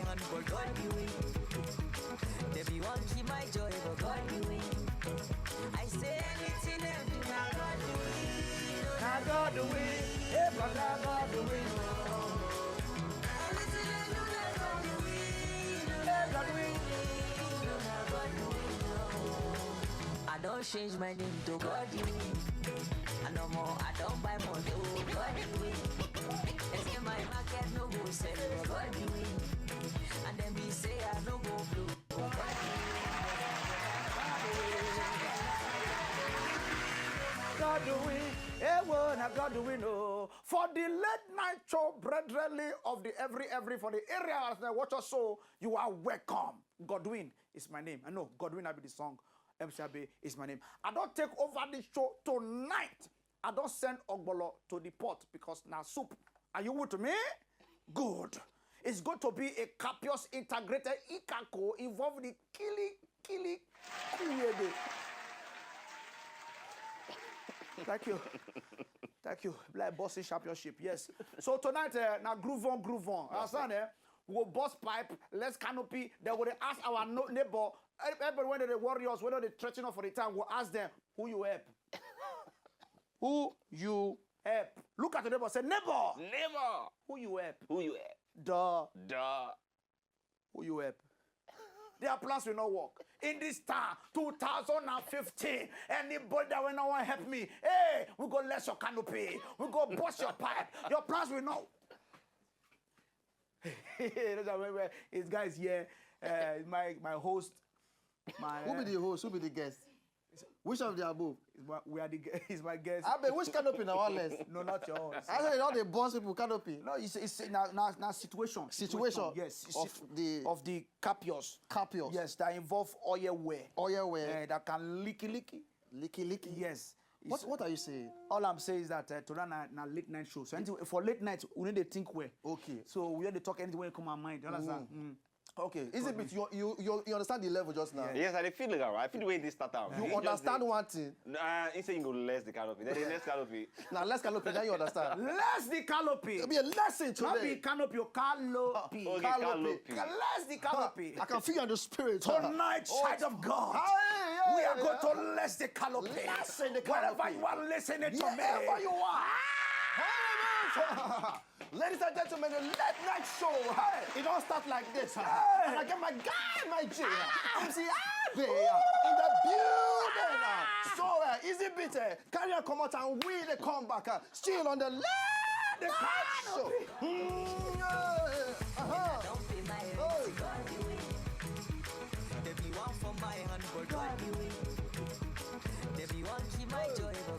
hand, but God be win. Everyone keep my joy, but God be win. I say anything them do, now God do win. Now God do win. Hey, but now God do win. Anything them do, now God do win. Hey, God win. Now God do win. I don't change my name to God do win. I no more, I don't buy more, oh God do win. They say my market no go sell, but God do win. And then we say I no go blue, but God do God do win. Hey, well, now God do win. Oh, for the late night show, brethren of the every for the area that watch us, so you are welcome. Godwin is my name. I know Godwin will be the song. MC Abbey is my name. I don't take over the show tonight. I don't send Ogbolo to the pot because now soup. Are you with me? Good. It's going to be a capious integrated ikako involving the kili. Thank you. Thank you. Black bossing championship. Yes. So tonight, now groove on. Understand? We will bust pipe, less canopy. Then we will ask our neighbor. Everybody, when they're the warriors, whether they're stretching off for the time, we'll ask them who you help. Who you help? Look at the neighbor. Say neighbor. Neighbor. Who you help? Who you help? Duh. Who you help? Their plans will not work. In this time, 2015, anybody that will not help me, hey, we go less your canopy. We go bust your pipe. Your plans will not. His guys here, my host. Who be the host? Who be the guest? Which of the above? He's my guest. Abbey, which canopy now less? No, not yours. I said all the boss people canopy. No, it's now situation. Yes. Of the capios. Capios. Yes, that involve oil wear. That can licky. Licky. Yes. What are you saying? All I'm saying is that to run a late night show. So for late night, we need to think well. Okay. So we have to talk anything when it come our mind. You understand? Okay. Is it bit you understand the level just now? Yes, I feel like I feel the way this start out. You understand one thing. Instead you go less the canopy. Then the next canopy. Now less canopy, then you understand. Less the canopy. It'll be a lesson today. Not be canopy, canopy. Okay, canopy. Less the canopy. I can feel you on the spirit. Tonight, child of God, we are going to less the canopy. Lessen the canopy. Wherever you are listening to me. Wherever you are. Ladies and gentlemen, the late night show, it don't start like this. And I get my guy, my G, MC Abbey, in the building. So, easy bit, carry on come out and we the come back. Still on the late night show. Don't be my head, God be win. Everyone for my hand, but God be win. Everyone keep my joy, but